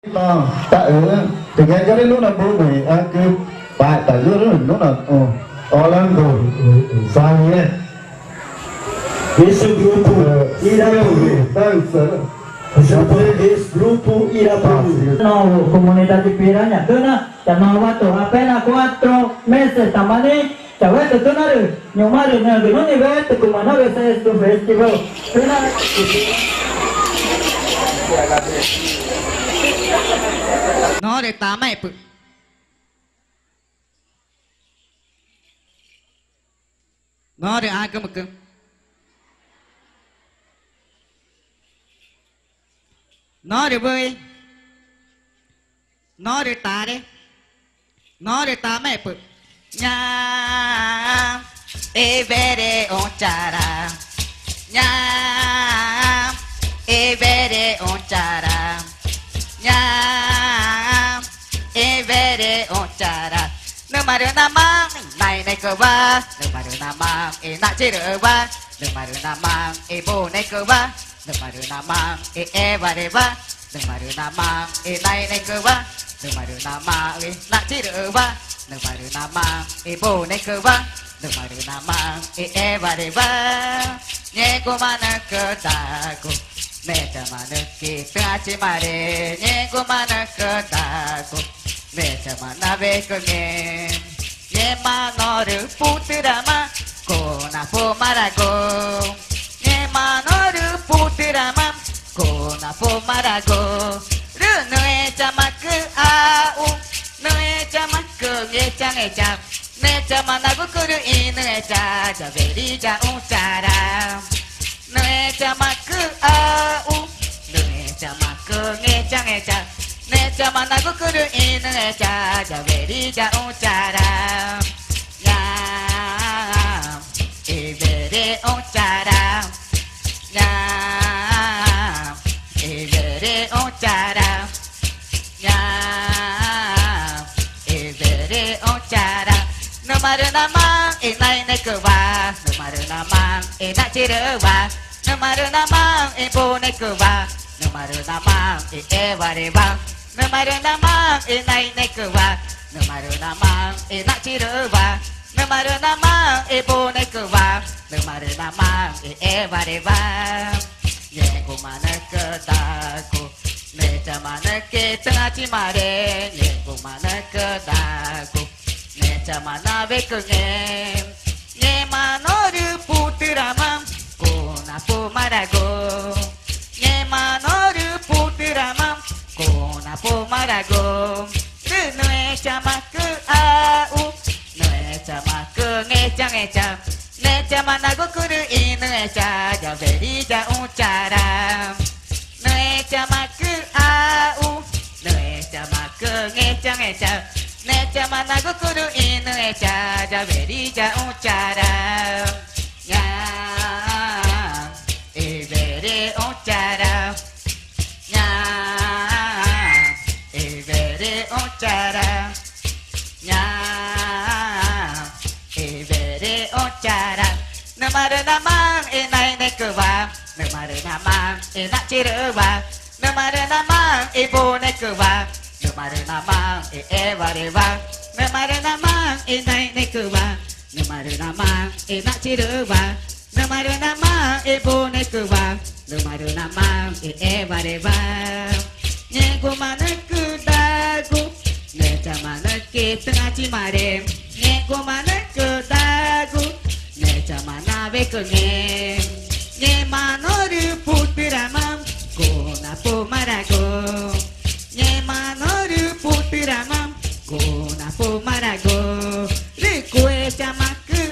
ta ở thì nghe cho đến lúc nào bố mày cứ bạn tại giữa lúc nào orang tu soalnya esse grupo irá dança esse grupo irá no comunidade piranha tuna tamawa to apenas 4 meses tamani chaval tu naru nyomaru na gino nivel tu kumana veces tu festival tuna nó để tá mẹ bự nó để ai cơ mà cơ nó để bơi nó để tá đấy nó để tá mẹ bự nha e vere on chara nha e vere on chara nha e vere on chara nước mà đường nam mang này này cơ ba nước mà đường nam mang e nạ chế được ba nước mà đường nam mang e bồ này cơ ba nước mà đường nam mang e và đề ba nước mà đường nam mang e này cơ ba nước mà đường nam mang e nạ chế được ba nước mà đường nam mang e bồ này cơ ba nước mà đường nam mang e và đề ba nhẹ cô mà nè cơ ta cô mẹ cha mà nè kí ta chỉ mà để nhẹ cô mà nè cơ ta cô mẹ cha mà na về cơ nghe nhẹ mà nó được phụ tư đà mà cô na phụ mà ra cô nhẹ mà nó được phụ tư đà mà cô na phụ mà ra cô rửa nơi cha mà cứ u nơi cha mà cứ nghe cha nè cha mà na cứ được in nơi cha về đi cha cha ra nơi cha mà cứ nơi cha mà cứ nghe cha nè cha mà na cứ được in nơi cha về đi cha ra nhà về đi cha ra nhà về đi cha ra nhà về đi cha ra nô mà đường nam mang này này cơ ba nô mà đường nam mang nạ chế được ba nô mà đường nam mang bồ này cơ ba nô mà đường nam mang e và đề ba nô mà đường nam mang này này cơ ba nô mà đường nam mang nạ chế được ba nô mà đường nam mang bồ này cơ ba nô mà đường nam mang e và đề ba nhẹ cô mà nè cơ ta cô mẹ cha mà nè kê ta chỉ mà để nhẹ cô mà nè cơ ta cô mẹ cha mà na về cơ nghe mà nó đưa phụ tư ra mà cô na phụ mà ra cô nghe mà nó đưa phụ tư ra mà cô na phụ mà ra cô cứ nơi cha mà cứ u nơi cha mà cứ nghe cha nè cha mà na cứ đưa in nơi cha về đi cha ra nơi cha mà cứ u nơi cha mà cứ nghe cha nè cha mà na cứ đưa in nơi cha về đi cha ra nhà về đi cha ra nhà về đi cha ra nhà về đi cha ra nè mà đường nam mang này này cơ ba nè mà đường nam mang nạ chế được ba nè mà đường nam mang bồ này cơ ba nè mà đường nam mang e và đề ba nè mà đường nam mang này này cơ ba nè mà đường nam mang nạ chế được ba nè mà đường nam mang bồ này cơ ba nè mà đường nam mang e và đề ba nhẹ cô mà nó cứ đa cô nè cha mà nó kê ta chỉ mà đêm nhẹ cô mà nó cứ đa cô nè cha mà na về cơ nghe mà nó đưa phụ tư ra mà cô na phụ mà ra cô nghe mà nó đưa phụ tư ra mà cô na phụ mà ra cô rì quê cha mà cứ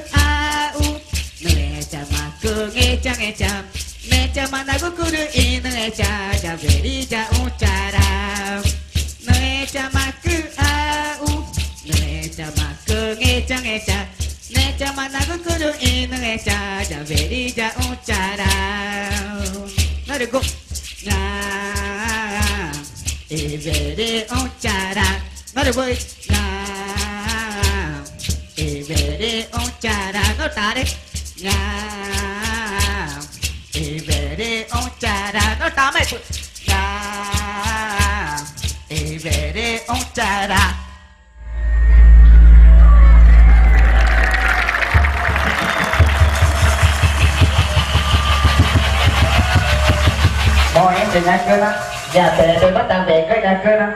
u nè cha mà cứ nghe cha nè cha mà na cứ đưa in nè cha về đi cha ra nè cha mà cứ u nè cha mà cứ nghe cha nè cha mà na cứ đưa in nè cha về đi cha ra nó được không nhà về đi cha ra nó được bơi nhà về đi cha ra nó ta đấy nhà về đi cha ra nó ta mày nhà Ibere Ochara. Mọi em thì nhạc cơ đó. Dạ, tôi bắt đầu về cái nhạc cơ đó.